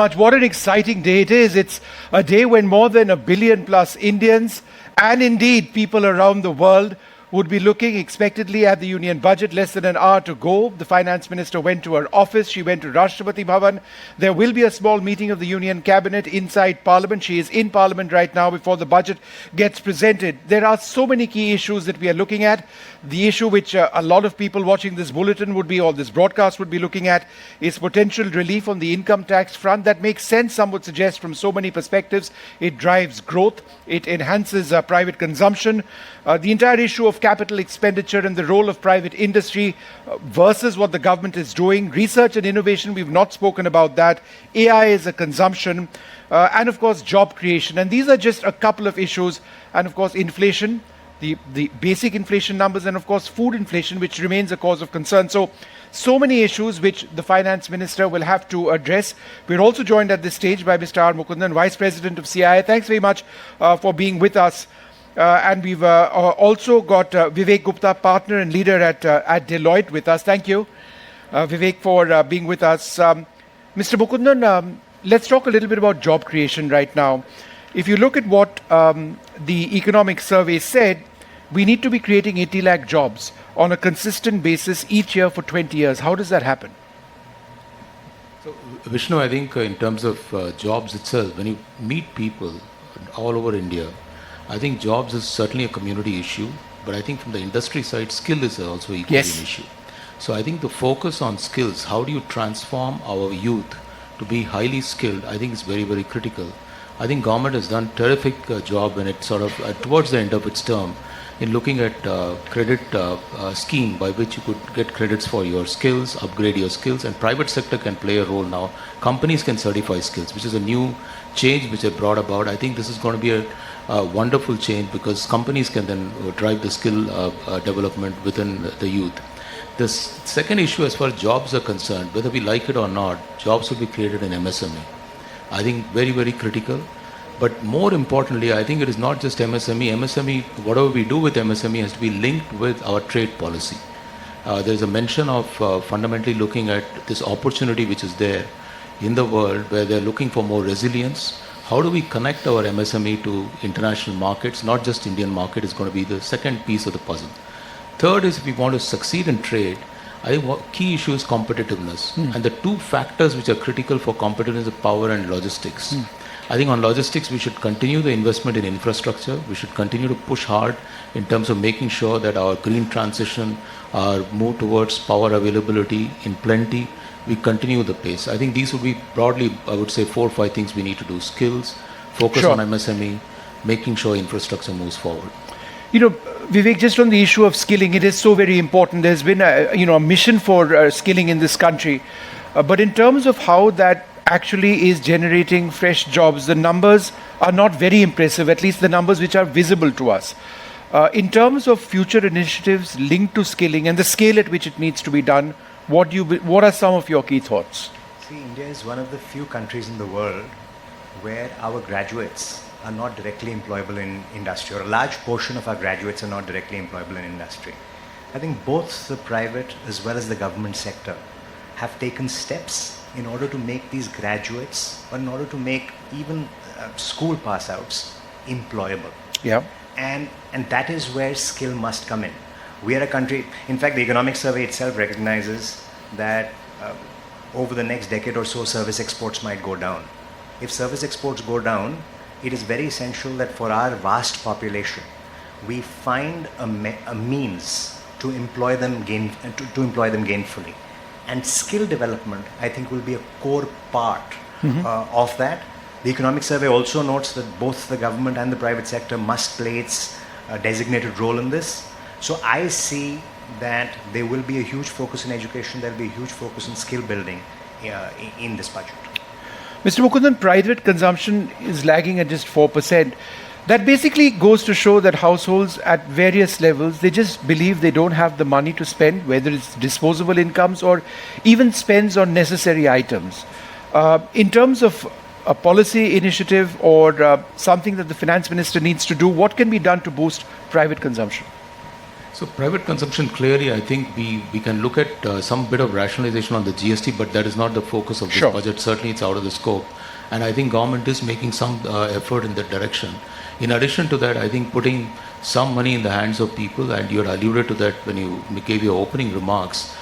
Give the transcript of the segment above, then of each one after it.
Much. What an exciting day it is. It's a day when more than 1 billion plus Indians and indeed people around the world would be looking expectedly at the union budget. Less than an hour to go. The finance minister went to her office. She went to Rashtrapati Bhavan. There will be a small meeting of the union cabinet inside parliament. She is in parliament right now before the budget gets presented. There are so many key issues that we are looking at. The issue which a lot of people watching this bulletin would be, or this broadcast would be looking at, is potential relief on the income tax front. That makes sense, some would suggest, from so many perspectives. It drives growth. It enhances private consumption. The entire issue of capital expenditure and the role of private industry versus what the government is doing. Research and innovation, we've not spoken about that. AI is a consumption. And of course, job creation. And these are just a couple of issues. And of course, inflation, the basic inflation numbers, and of course, food inflation, which remains a cause of concern. So many issues which the finance minister will have to address. We're also joined at this stage by Mr. R. Mukundan, Vice President of CII. Thanks very much for being with us. And we've also got Vivek Gupta, partner and leader at Deloitte, with us. Thank you, Vivek, for being with us. Mr. Mukundan, let's talk a little bit about job creation right now. If you look at what the economic survey said, we need to be creating 80 lakh jobs on a consistent basis each year for 20 years. How does that happen? So, Vishnu, I think in terms of jobs itself, when you meet people all over India, I think jobs is certainly a community issue, but I think from the industry side, skill is also equally an issue. So I think the focus on skills, how do you transform our youth to be highly skilled, I think is very, very critical. I think government has done a terrific job when it sort of, towards the end of its term, in looking at credit scheme by which you could get credits for your skills, upgrade your skills, and private sector can play a role now. Companies can certify skills, which is a new change which they brought about. I think this is going to be a wonderful change because companies can then drive the skill development within the youth. The second issue as far as jobs are concerned, whether we like it or not, jobs will be created in MSME. I think very, very critical. But more importantly, I think it is not just MSME. MSME, whatever we do with MSME has to be linked with our trade policy. There's a mention of fundamentally looking at this opportunity which is there in the world where they're looking for more resilience. How do we connect our MSME to international markets? Not just Indian market is going to be the second piece of the puzzle. Third is if we want to succeed in trade, I think what key issue is competitiveness. And the two factors which are critical for competitiveness are power and logistics. I think on logistics, we should continue the investment in infrastructure. We should continue to push hard in terms of making sure that our green transition, our move towards power availability in plenty, we continue the pace. I think these would be broadly, I would say, 4 or 5 things we need to do. Skills, focus on MSME, making sure infrastructure moves forward. You know, Vivek, just on the issue of skilling, it is so very important. There's been a mission for skilling in this country. But in terms of how that actually is generating fresh jobs, the numbers are not very impressive, at least the numbers which are visible to us. In terms of future initiatives linked to skilling and the scale at which it needs to be done, what are some of your key thoughts? See, India is one of the few countries in the world where our graduates are not directly employable in industry, or a large portion of our graduates are not directly employable in industry. I think both the private as well as the government sector have taken steps in order to make these graduates, or in order to make even school pass outs employable. Yeah. And that is where skill must come in. We are a country, in fact, the economic survey itself recognizes that over the next decade or so, service exports might go down. If service exports go down, it is very essential that for our vast population, we find a means to employ them gainfully. And skill development, I think, will be a core part of that. The economic survey also notes that both the government and the private sector must play its designated role in this. So I see that there will be a huge focus in education, there will be a huge focus in skill building in this budget. Mr. Mukundan, private consumption is lagging at just 4%. That basically goes to show that households at various levels, they just believe they don't have the money to spend, whether it's disposable incomes or even spends on necessary items. In terms of a policy initiative or something that the finance minister needs to do, what can be done to boost private consumption? So private consumption, clearly, I think we can look at some bit of rationalization on the GST, but that is not the focus of this Sure. budget. Certainly, it's out of the scope. And I think government is making some effort in that direction. In addition to that, I think putting some money in the hands of people, and you had alluded to that when you gave your opening remarks,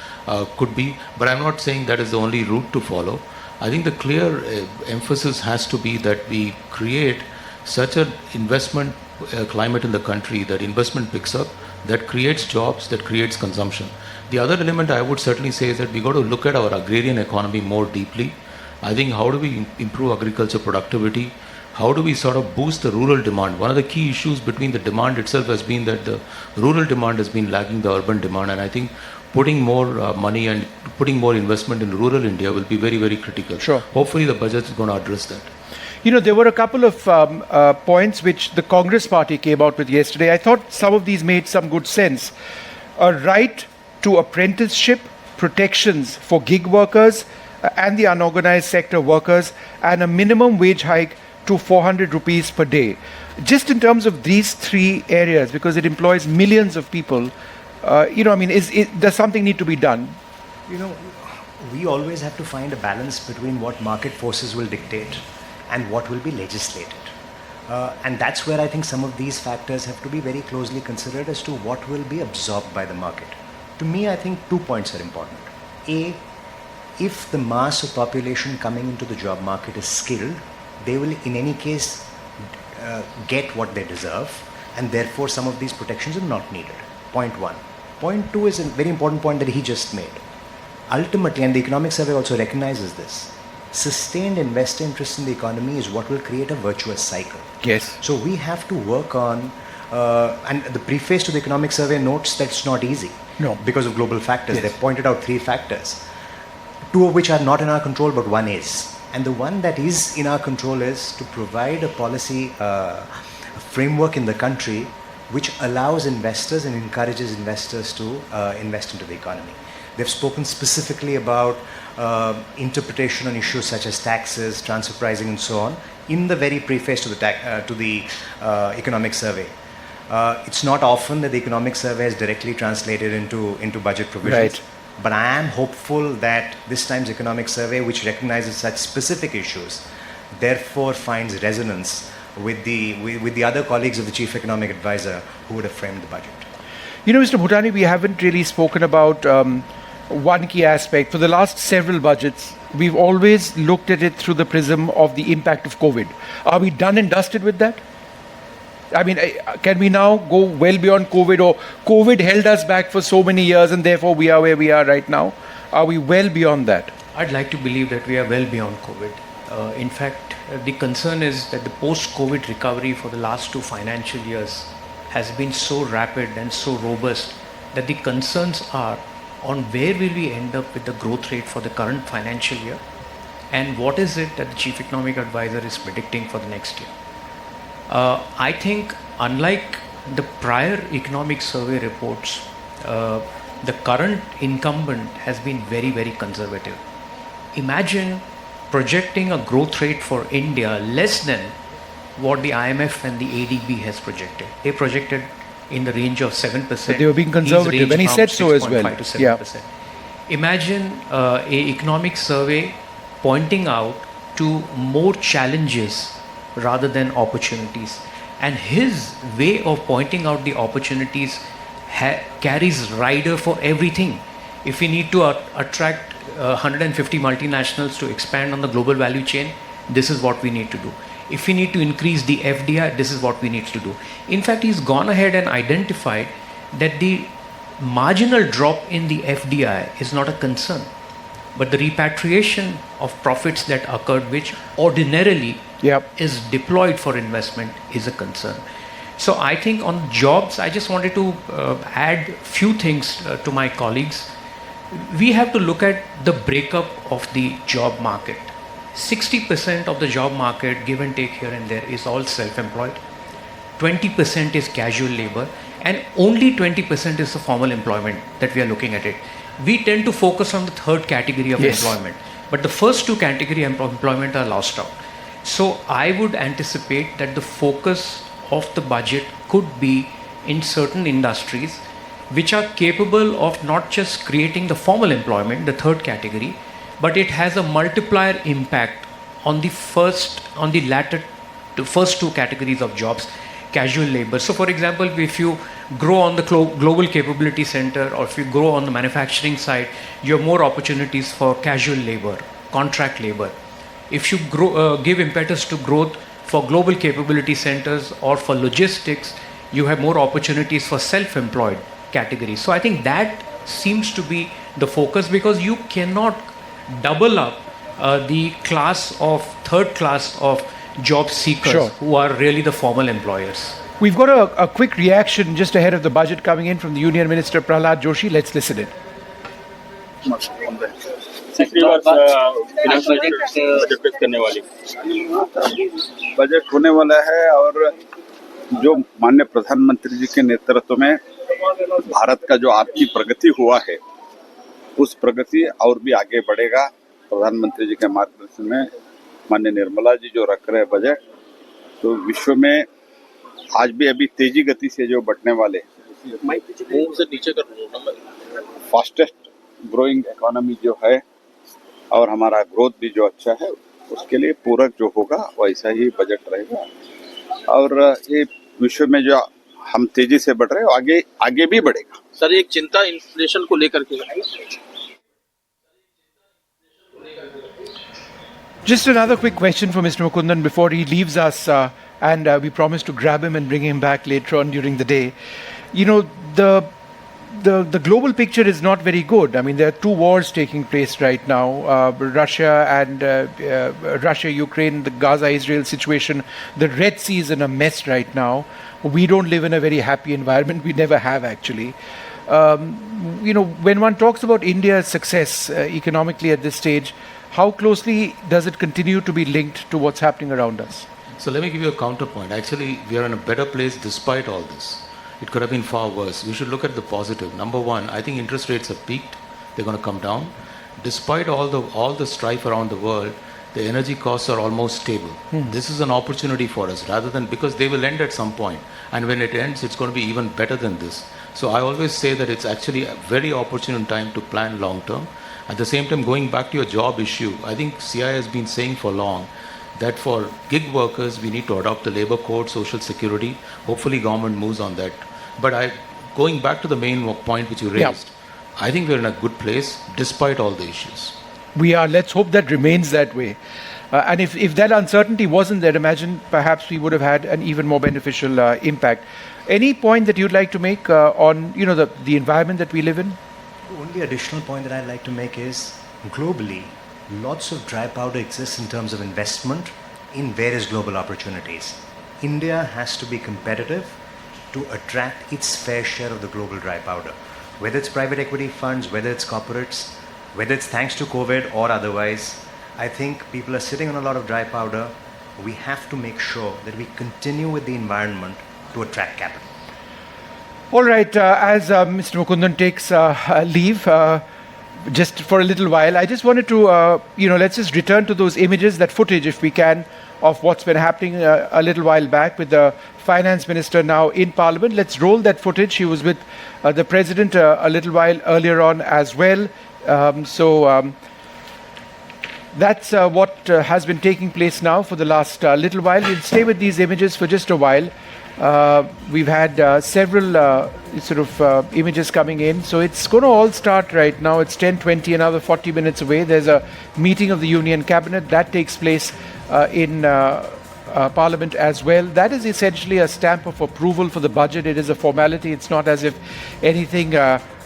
could be, but I'm not saying that is the only route to follow. I think the clear emphasis has to be that we create such an investment climate in the country that investment picks up, that creates jobs, that creates consumption. The other element I would certainly say is that we got to look at our agrarian economy more deeply. I think how do we improve agriculture productivity? How do we sort of boost the rural demand? One of the key issues between the demand itself has been that the rural demand has been lagging the urban demand, and I think putting more money and putting more investment in rural India will be very, very critical. Sure. Hopefully the budget is going to address that. You know, there were a couple of points which the Congress party came out with yesterday. I thought some of these made some good sense. A right to apprenticeship, protections for gig workers and the unorganized sector workers, and a minimum wage hike to 400 rupees per day. Just in terms of these three areas, because it employs millions of people, does something need to be done? You know, we always have to find a balance between what market forces will dictate and what will be legislated. And that's where I think some of these factors have to be very closely considered as to what will be absorbed by the market. To me, I think 2 points are important. A, if the mass of population coming into the job market is skilled, they will in any case get what they deserve, and therefore some of these protections are not needed. Point one. Point two is a very important point that he just made. Ultimately, and the economic survey also recognizes this, sustained investor interest in the economy is what will create a virtuous cycle. Yes. So we have to work on, and the preface to the economic survey notes that it's not easy. No. Because of global factors. Yes. They've pointed out 3 factors, 2 of which are not in our control, but one is. And the one that is in our control is to provide a policy framework in the country which allows investors and encourages investors to invest into the economy. They've spoken specifically about interpretation on issues such as taxes, transfer pricing, and so on in the very preface to the economic survey. It's not often that the economic survey is directly translated into budget provisions. Right. But I am hopeful that this time's economic survey, which recognizes such specific issues, therefore finds resonance with the other colleagues of the Chief Economic Advisor who would have framed the budget. You know, Mr. Bhutani, we haven't really spoken about one key aspect. For the last several budgets, we've always looked at it through the prism of the impact of COVID. Are we done and dusted with that? I mean, can we now go well beyond COVID, or COVID held us back for so many years and therefore we are where we are right now? Are we well beyond that? I'd like to believe that we are well beyond COVID. In fact, the concern is that the post-COVID recovery for the last 2 financial years has been so rapid and so robust that the concerns are on where will we end up with the growth rate for the current financial year, and what is it that the Chief Economic Advisor is predicting for the next year. I think unlike the prior economic survey reports, the current incumbent has been very, very conservative. Imagine projecting a growth rate for India less than what the IMF and the ADB has projected. They projected in the range of 7%. But they were being conservative, and he said so as well. To 7%. Imagine a economic survey pointing out to more challenges rather than opportunities. And his way of pointing out the opportunities carries rider for everything. If we need to attract 150 multinationals to expand on the global value chain, this is what we need to do. If we need to increase the FDI, this is what we need to do. In fact, he's gone ahead and identified that the marginal drop in the FDI is not a concern, but the repatriation of profits that occurred, which ordinarily is deployed for investment, is a concern. So I think on jobs, I just wanted to add few things to my colleagues. We have to look at the breakup of the job market. 60% of the job market, give and take here and there, is all self-employed. 20% is casual labor, and only 20% is the formal employment that we are looking at it. We tend to focus on the third category of employment, but the first 2 category employment are lost out. So I would anticipate that the focus of the budget could be in certain industries which are capable of not just creating the formal employment, the third category, but it has a multiplier impact on the first two categories of jobs, casual labor. So for example, if you grow on the global capability center, or if you grow on the manufacturing side, you have more opportunities for casual labor, contract labor. If you give impetus to growth for global capability centers or for logistics, you have more opportunities for self-employed categories. So I think that seems to be the focus, because you cannot double up the third class of job seekers Sure. who are really the formal employers. We've got a quick reaction just ahead of the budget coming in from the Union Minister Prahlad Joshi. Let's listen in. तीसरी बार finance budget पेश करने वाली budget होने वाला है, और जो माननीय प्रधानमंत्री जी के नेतृत्व में भारत का जो आर्थिक प्रगति हुआ है, उस प्रगति और भी आगे बढ़ेगा। प्रधानमंत्री जी के मार्गदर्शन में माननीय निर्मला जी जो रख रहे बजट, तो विश्व में आज भी अभी तेजी गति से जो बढ़ने वाले से नीचे कर फास्टेस्ट ग्रोइंग इकोनॉमी जो है, और हमारा ग्रोथ भी जो अच्छा है, उसके लिए पूरक जो होगा वैसा ही बजट रहेगा। और ये विश्व में जो हम तेजी से बढ़ रहे हैं, आगे भी बढ़ेगा। सर, एक चिंता इन्फ्लेशन को लेकर के Just another quick question for Mr. Mukundan before he leaves us, and we promise to grab him and bring him back later on during the day. You know, the global picture is not very good. I mean, there are two wars taking place right now: Russia, Ukraine, the Gaza-Israel situation. The Red Sea is in a mess right now. We don't live in a very happy environment. We never have, actually. You know, when one talks about India's success economically at this stage, how closely does it continue to be linked to what's happening around us? So let me give you a counterpoint. Actually, we are in a better place despite all this. It could have been far worse. We should look at the positive. Number one, I think interest rates have peaked. They're going to come down. Despite all the strife around the world, the energy costs are almost stable. This is an opportunity for us, rather than, because they will end at some point, and when it ends, it's going to be even better than this. So I always say that it's actually a very opportune time to plan long term. At the same time, going back to your job issue, I think CI has been saying for long that for gig workers, we need to adopt the labor code, social security. Hopefully government moves on that. But going back to the main point which you raised, I think we're in a good place despite all the issues. We are. Let's hope that remains that way. And if that uncertainty wasn't there, imagine perhaps we would have had an even more beneficial impact. Any point that you'd like to make on the environment that we live in? The only additional point that I'd like to make is, globally, lots of dry powder exists in terms of investment in various global opportunities. India has to be competitive to attract its fair share of the global dry powder. Whether it's private equity funds, whether it's corporates, whether it's thanks to COVID or otherwise, I think people are sitting on a lot of dry powder. We have to make sure that we continue with the environment to attract capital. All right, as Mr. Mukundan takes leave, just for a little while, I just wanted to, let's just return to those images, that footage, if we can, of what's been happening a little while back with the finance minister now in Parliament. Let's roll that footage. He was with the president a little while earlier on as well. That's what has been taking place now for the last little while. We'll stay with these images for just a while. We've had several images coming in. So it's going to all start right now. It's 10:20, another 40 minutes away. There's a meeting of the Union Cabinet. That takes place in Parliament as well. That is essentially a stamp of approval for the budget. It is a formality. It's not as if anything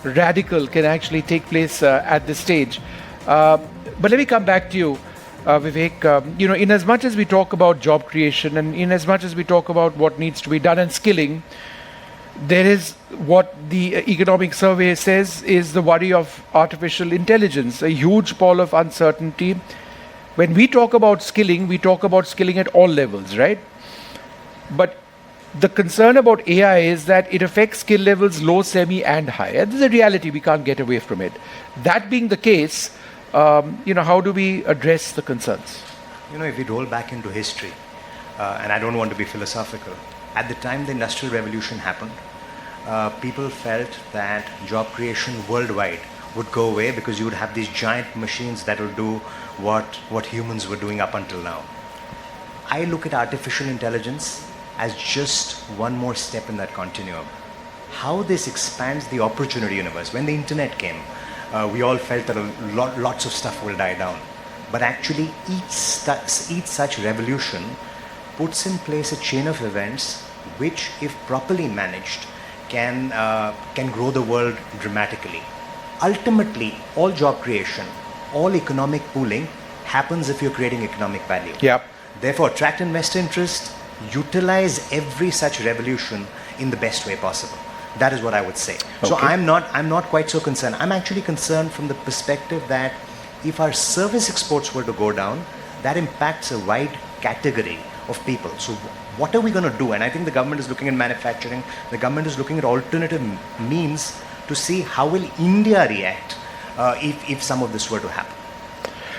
radical can actually take place at this stage. But let me come back to you, Vivek. In as much as we talk about job creation and in as much as we talk about what needs to be done and skilling, there is what the economic survey says is the worry of artificial intelligence, a huge pall of uncertainty. When we talk about skilling, we talk about skilling at all levels, right? But the concern about AI is that it affects skill levels low, semi, and high. And this is a reality. We can't get away from it. That being the case, how do we address the concerns? If we roll back into history, and I don't want to be philosophical, at the time the Industrial Revolution happened, people felt that job creation worldwide would go away because you would have these giant machines that will do what humans were doing up until now. I look at artificial intelligence as just one more step in that continuum. How this expands the opportunity universe. When the internet came, we all felt that lots of stuff will die down. But actually, each such revolution puts in place a chain of events which, if properly managed, can grow the world dramatically. Ultimately, all job creation, all economic pooling happens if you're creating economic value. Yep. Therefore, attract investor interest, utilize every such revolution in the best way possible. That is what I would say. Okay. So I'm not quite so concerned. I'm actually concerned from the perspective that if our service exports were to go down, that impacts a wide category of people. So what are we going to do? And I think the government is looking at manufacturing. The government is looking at alternative means to see how will India react if some of this were to happen.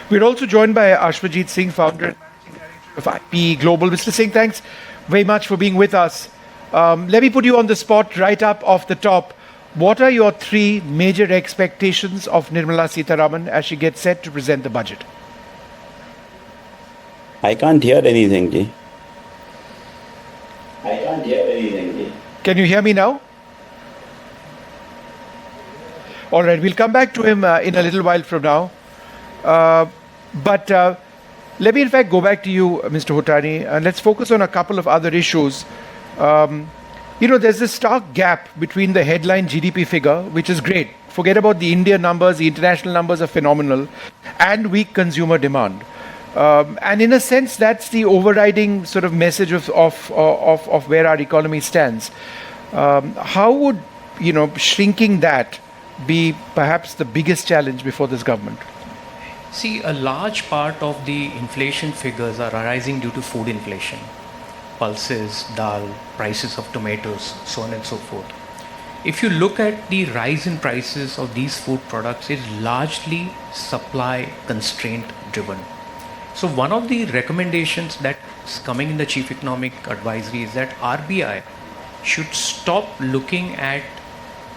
We're also joined by Ashwajit Singh, founder and managing director of IP Global. Mr. Singh, thanks very much for being with us. Let me put you on the spot right up off the top. What are your three major expectations of Nirmala Sitharaman as she gets set to present the budget? I can't hear anything, Ji. I can't hear anything, Ji. Can you hear me now? All right, we'll come back to him in a little while from now. But let me, in fact, go back to you, Mr. Hotani, and let's focus on a couple of other issues. There's this stark gap between the headline GDP figure, which is great. Forget about the Indian numbers, the international numbers are phenomenal, and weak consumer demand. And in a sense, that's the overriding sort of message of where our economy stands. How would, shrinking that be perhaps the biggest challenge before this government? See, a large part of the inflation figures are arising due to food inflation. Pulses, dal, prices of tomatoes, so on and so forth. If you look at the rise in prices of these food products, it's largely supply constraint driven. So one of the recommendations that's coming in the Chief Economic Advisory is that RBI should stop looking at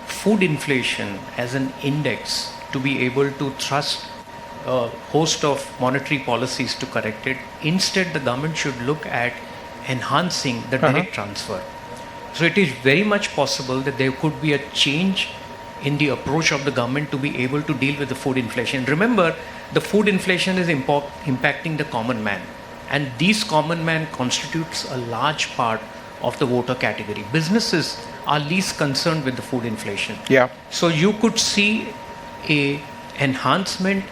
food inflation as an index to be able to thrust a host of monetary policies to correct it. Instead, the government should look at enhancing the direct transfer. So it is very much possible that there could be a change in the approach of the government to be able to deal with the food inflation. Remember, the food inflation is impacting the common man, and these common man constitutes a large part of the voter category. Businesses are least concerned with the food inflation. Yeah. So you could see a enhancement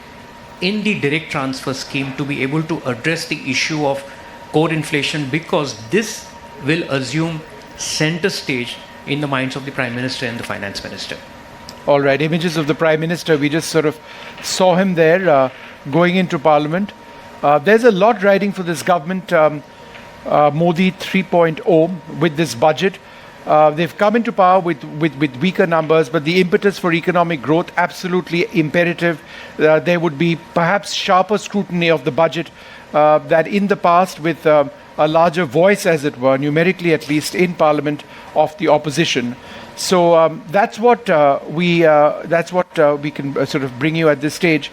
in the direct transfer scheme to be able to address the issue of core inflation, because this will assume center stage in the minds of the Prime Minister and the Finance Minister. All right, images of the Prime Minister, we just sort of saw him there going into Parliament. There's a lot riding for this government, Modi 3.0, with this budget. They've come into power with weaker numbers, but the impetus for economic growth, absolutely imperative. There would be perhaps sharper scrutiny of the budget that in the past, with a larger voice, as it were, numerically at least, in Parliament of the opposition. So that's what we can sort of bring you at this stage.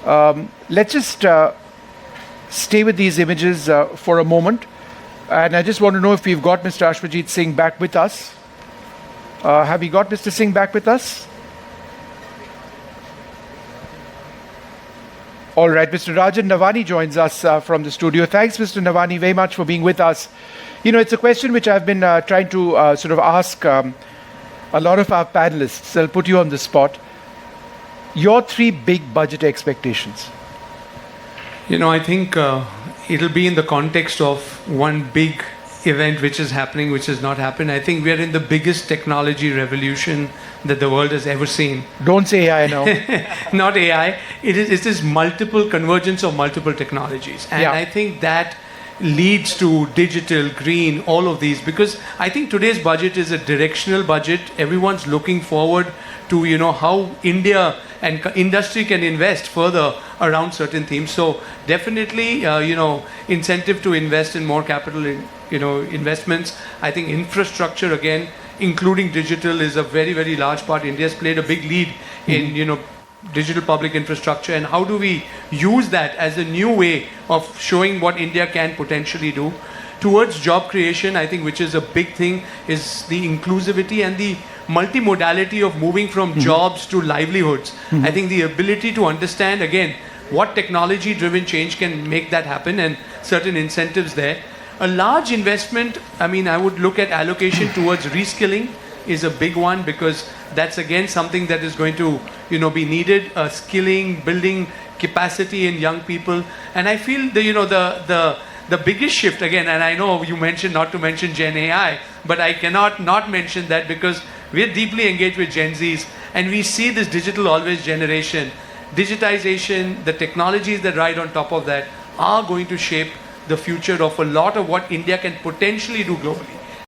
Let's just stay with these images for a moment. And I just want to know if we've got Mr. Ashwajit Singh back with us. Have we got Mr. Singh back with us? All right, Mr. Rajan Navani joins us from the studio. Thanks, Mr. Navani, very much for being with us. It's a question which I've been trying to sort of ask a lot of our panelists. I'll put you on the spot. Your three big budget expectations. I think it'll be in the context of one big event which is happening, which has not happened. I think we are in the biggest technology revolution that the world has ever seen. Don't say AI now. Not AI. It is multiple convergence of multiple technologies. And I think that leads to digital, green, all of these, because I think today's budget is a directional budget. Everyone's looking forward to, how India and industry can invest further around certain themes. So definitely, incentive to invest in more capital, investments. I think infrastructure, again, including digital, is a very, very large part. India's played a big lead in, digital public infrastructure, and how do we use that as a new way of showing what India can potentially do towards job creation. I think which is a big thing is the inclusivity and the multimodality of moving from jobs to livelihoods. I think the ability to understand again what technology driven change can make that happen and certain incentives there. A large investment, I mean, I would look at allocation towards reskilling is a big one, because that's again something that is going to be needed, skilling, building capacity in young people. And I feel the biggest shift again, and I know you mentioned not to mention Gen AI, but I cannot not mention that because we're deeply engaged with Gen Zs and we see this digital always generation. Digitization, the technologies that ride on top of that are going to shape the future of a lot of what India can potentially do globally.